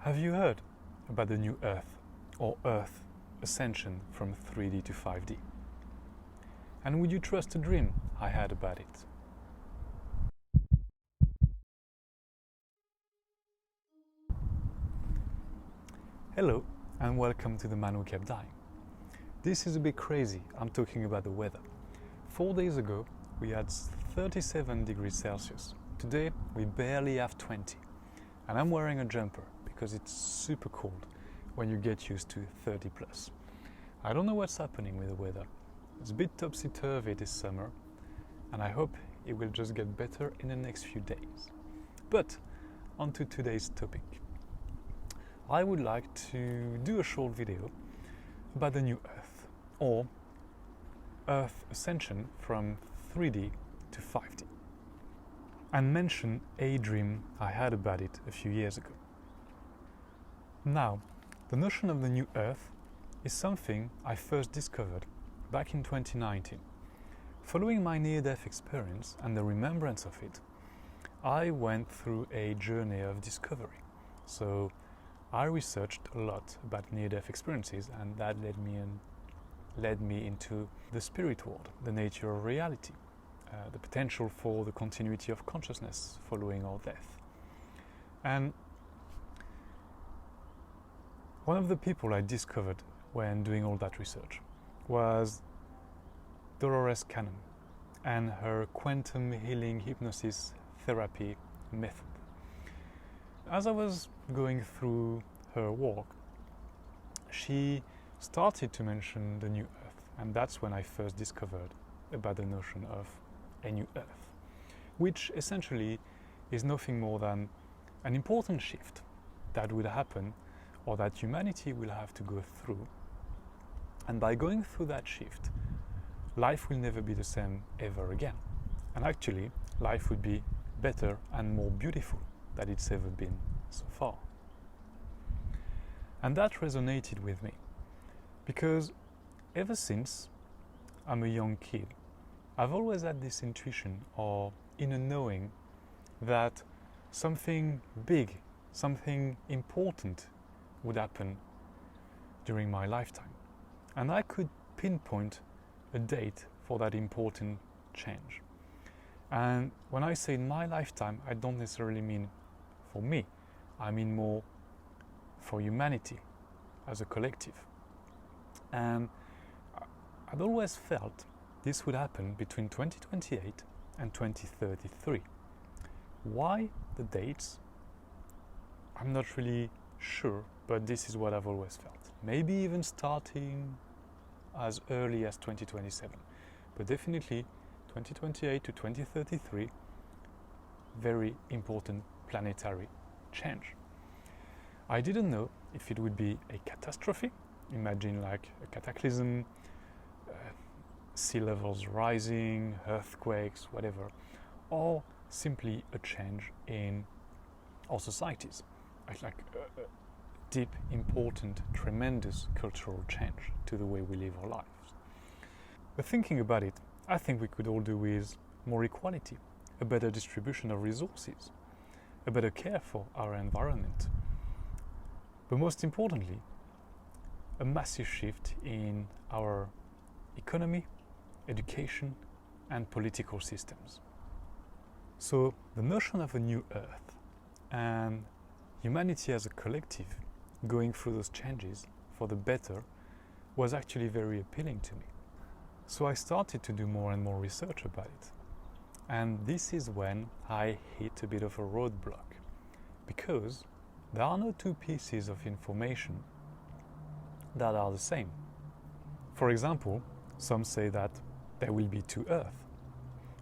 Have you heard about the new Earth or Earth ascension from 3D to 5D? And would you trust a dream I had about it? Hello and welcome to The Man Who Kept Dying. This is a bit crazy, I'm talking about the weather. 4 days ago we had 37 degrees Celsius. Today we barely have 20. And I'm wearing a jumper because it's super cold when you get used to 30 plus. I don't know what's happening with the weather. It's a bit topsy-turvy this summer and I hope it will just get better in the next few days. But on to today's topic. I would like to do a short video about the new Earth or Earth ascension from 3D to 5D and mention a dream I had about it a few years ago. Now, the notion of the new Earth is something I first discovered back in 2019. Following my near-death experience and the remembrance of it, I went through a journey of discovery. So I researched a lot about near-death experiences, and that led me into the spirit world, the nature of reality, the potential for the continuity of consciousness following our death. And one of the people I discovered when doing all that research was Dolores Cannon and her quantum healing hypnosis therapy method. As I was going through her walk, she started to mention the new Earth, and that's when I first discovered about the notion of a new Earth, which essentially is nothing more than an important shift that will happen or that humanity will have to go through. And by going through that shift, life will never be the same ever again. And actually, life would be better and more beautiful than it's ever been so far. And that resonated with me because ever since I'm a young kid, I've always had this intuition or inner knowing that something big, something important would happen during my lifetime. And I could pinpoint a date for that important change. And when I say in my lifetime, I don't necessarily mean for me. I mean more for humanity as a collective. And I'd always felt this would happen between 2028 and 2033. Why the dates? I'm not really sure, but this is what I've always felt. Maybe even starting as early as 2027, but definitely 2028 to 2033, very important planetary change. I didn't know if it would be a catastrophe, imagine like a cataclysm, sea levels rising, earthquakes, whatever, or simply a change in our societies, like a deep, important, tremendous cultural change to the way we live our lives. But thinking about it, I think we could all do with more equality, a better distribution of resources, a better care for our environment. But most importantly, a massive shift in our economy, education, and political systems. So the notion of a new Earth and humanity as a collective going through those changes for the better was actually very appealing to me. So I started to do more and more research about it. And this is when I hit a bit of a roadblock, because there are no two pieces of information that are the same. For example, some say that there will be two Earths,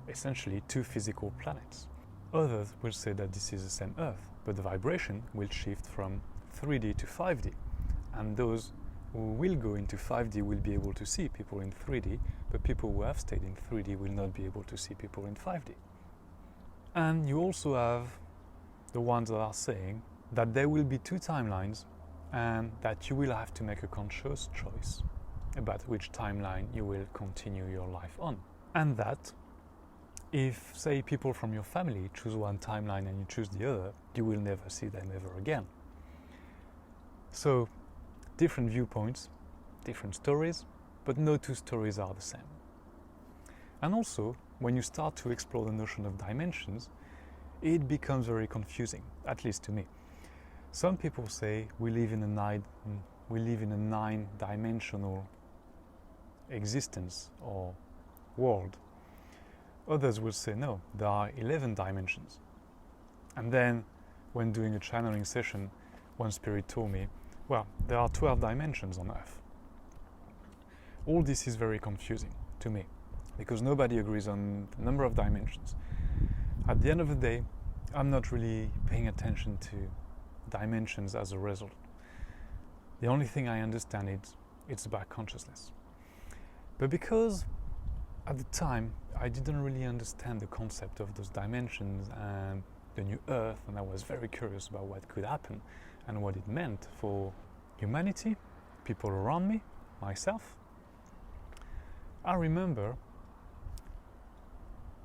essentially two physical planets. Others will say that this is the same Earth, but the vibration will shift from 3D to 5D, and those who will go into 5D will be able to see people in 3D, but people who have stayed in 3D will not be able to see people in 5D. And you also have the ones that are saying that there will be two timelines and that you will have to make a conscious choice about which timeline you will continue your life on. And that if, say, people from your family choose one timeline and you choose the other, you will never see them ever again. So, different viewpoints, different stories, but no two stories are the same. And also, when you start to explore the notion of dimensions, it becomes very confusing, at least to me. Some people say we live in a nine-dimensional existence or world. Others will say no, there are 11 dimensions. And then, when doing a channeling session, one spirit told me, well, there are 12 dimensions on Earth. All this is very confusing to me, because nobody agrees on the number of dimensions. At the end of the day, I'm not really paying attention to dimensions as a result. The only thing I understand is it's about consciousness. But because at the time I didn't really understand the concept of those dimensions and the new Earth, and I was very curious about what could happen and what it meant for humanity, people around me, myself, I remember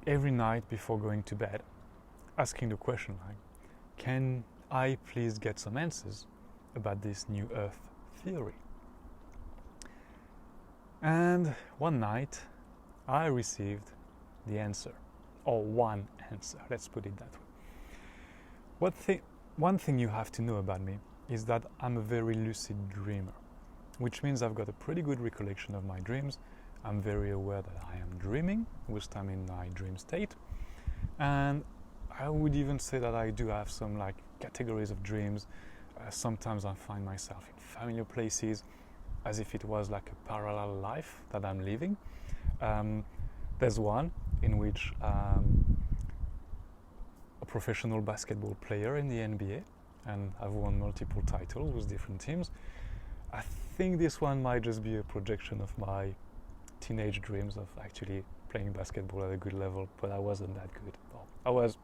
every night before going to bed asking the question like, can I please get some answers about this new Earth theory? And one night I received the answer, or one answer, let's put it that way. One thing you have to know about me is that I'm a very lucid dreamer, which means I've got a pretty good recollection of my dreams. I'm very aware that I am dreaming, whilst I'm in my dream state. And I would even say that I do have some like categories of dreams. Sometimes I find myself in familiar places, as if it was like a parallel life that I'm living. There's one in which a professional basketball player in the NBA, and I've won multiple titles with different teams. I think this one might just be a projection of my teenage dreams of actually playing basketball at a good level, but I wasn't that good. Well, I was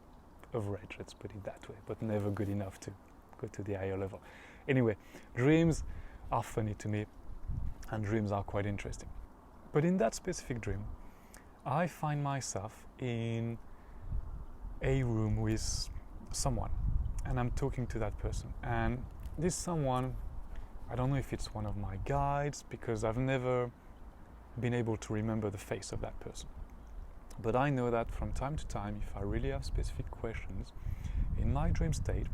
average, let's put it that way, but never good enough to go to the higher level. Anyway, dreams are funny to me, and dreams are quite interesting. But in that specific dream, I find myself in a room with someone, and I'm talking to that person. And this someone, I don't know if it's one of my guides, because I've never been able to remember the face of that person. But I know that from time to time, if I really have specific questions, in my dream state,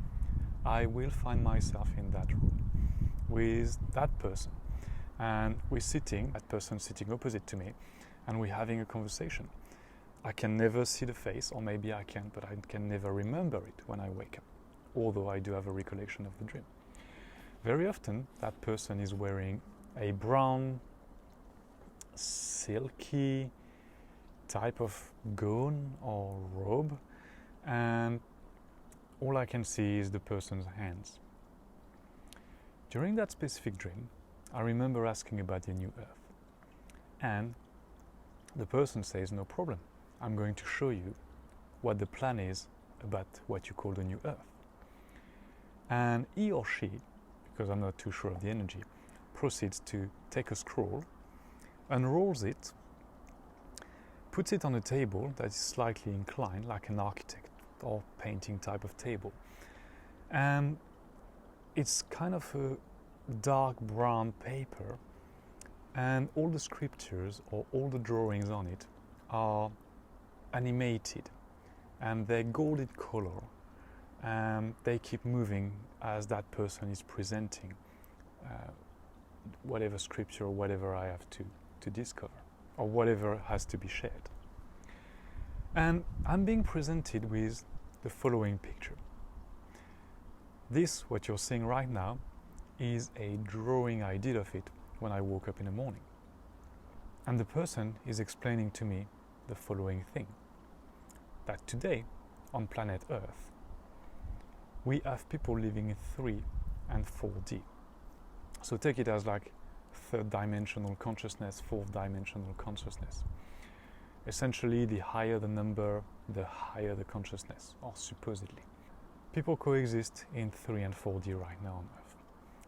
I will find myself in that room with that person. And that person sitting opposite to me, and we're having a conversation. I can never see the face, or maybe I can, but I can never remember it when I wake up, although I do have a recollection of the dream. Very often, that person is wearing a brown, silky type of gown or robe, and all I can see is the person's hands. During that specific dream, I remember asking about the new Earth, and the person says, no problem, I'm going to show you what the plan is about what you call the new Earth. And he or she, because I'm not too sure of the energy, proceeds to take a scroll, unrolls it, puts it on a table that is slightly inclined, like an architect or painting type of table. And it's kind of a dark brown paper, and all the scriptures or all the drawings on it are animated, and they're golden color, and they keep moving as that person is presenting whatever scripture or whatever I have to discover, or whatever has to be shared. And I'm being presented with the following picture. This, what you're seeing right now, is a drawing I did of it when I woke up in the morning. And the person is explaining to me the following thing. That today, on planet Earth, we have people living in 3 and 4D. So take it as like third dimensional consciousness, fourth dimensional consciousness. Essentially, the higher the number, the higher the consciousness, or supposedly. People coexist in 3 and 4D right now on Earth.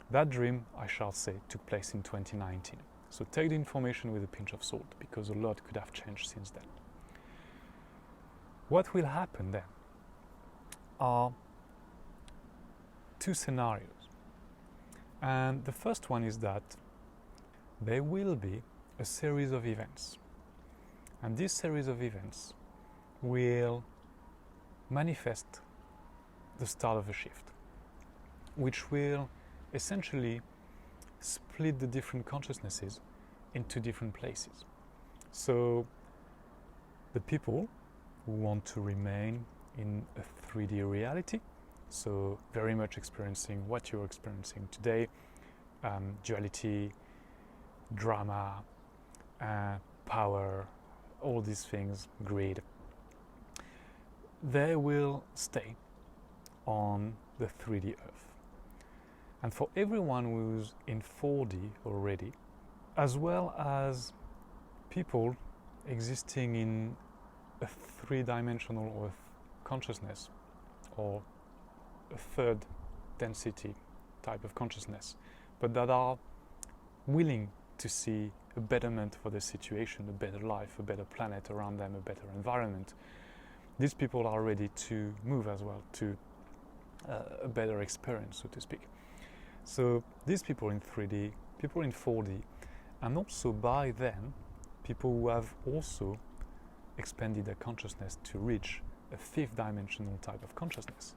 That dream, I shall say, took place in 2019. So take the information with a pinch of salt, because a lot could have changed since then. What will happen then are two scenarios. And the first one is that there will be a series of events. And this series of events will manifest the start of a shift, which will essentially split the different consciousnesses into different places. So the people who want to remain in a 3D reality, so very much experiencing what you're experiencing today, duality, drama, power, all these things, greed, they will stay on the 3D Earth. And for everyone who's in 4D already, as well as people existing in a 3-dimensional or consciousness, or a third density type of consciousness, but that are willing to see a betterment for the situation, a better life, a better planet around them, a better environment. These people are ready to move as well to a better experience, so to speak. So these people in 3D, people in 4D, and also by then, people who have also expanded their consciousness to reach a 5th dimensional type of consciousness,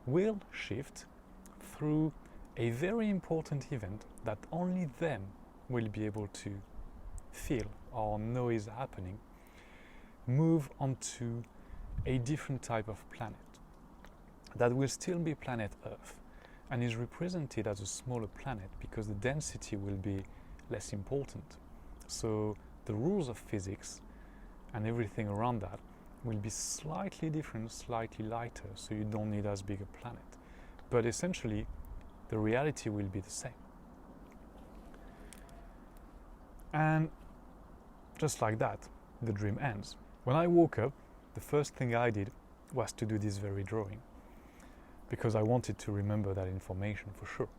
will shift through a very important event that only them will be able to feel or know is happening, move onto a different type of planet that will still be planet Earth and is represented as a smaller planet because the density will be less important. So the rules of physics and everything around that will be slightly different, slightly lighter, so you don't need as big a planet. But essentially, the reality will be the same. And just like that, the dream ends. When I woke up, the first thing I did was to do this very drawing, because I wanted to remember that information for sure.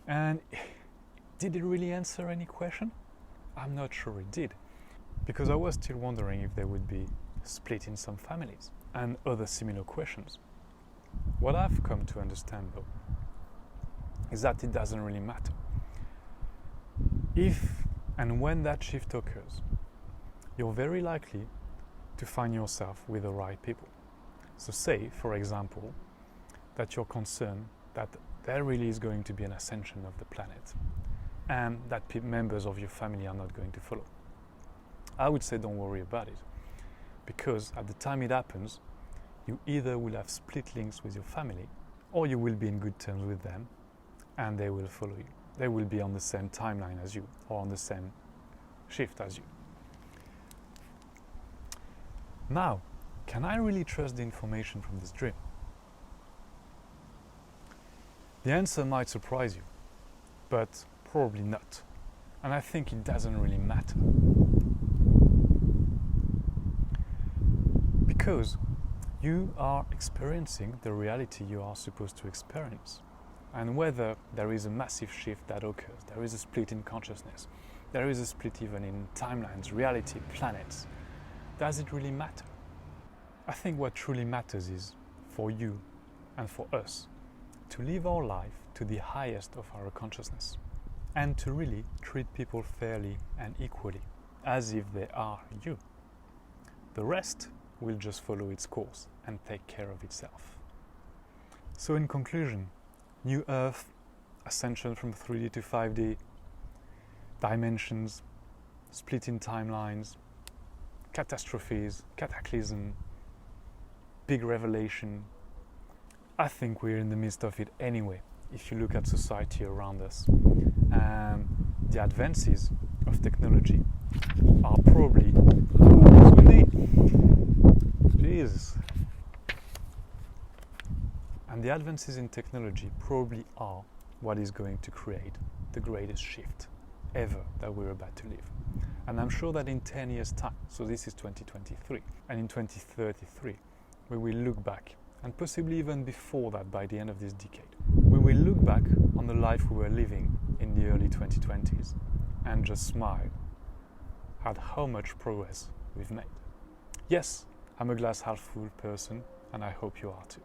And did it really answer any question? I'm not sure it did, because I was still wondering if there would be split in some families and other similar questions. What I've come to understand though is that it doesn't really matter. If and when that shift occurs, you're very likely to find yourself with the right people. So say, for example, that you're concerned that there really is going to be an ascension of the planet and that members of your family are not going to follow. I would say don't worry about it, because at the time it happens, you either will have split links with your family or you will be in good terms with them and they will follow you. They will be on the same timeline as you or on the same shift as you. Now, can I really trust the information from this dream? The answer might surprise you, but probably not. And I think it doesn't really matter. Because you are experiencing the reality you are supposed to experience. And whether there is a massive shift that occurs, there is a split in consciousness, there is a split even in timelines, reality, planets, does it really matter? I think what truly matters is for you and for us to live our life to the highest of our consciousness and to really treat people fairly and equally, as if they are you. The rest will just follow its course and take care of itself. So in conclusion, New Earth, ascension from 3D to 5D, dimensions, split in timelines, catastrophes, cataclysm, big revelation. I think we're in the midst of it anyway, if you look at society around us. And the advances of technology are probably... Jesus. And the advances in technology probably are what is going to create the greatest shift ever that we're about to live. And I'm sure that in 10 years' time, so this is 2023, and in 2033, we will look back, and possibly even before that, by the end of this decade, we will look back on the life we were living in the early 2020s and just smile at how much progress we've made. Yes, I'm a glass half full person, and I hope you are too.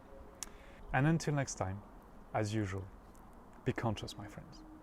And until next time, as usual, Be conscious, my friends.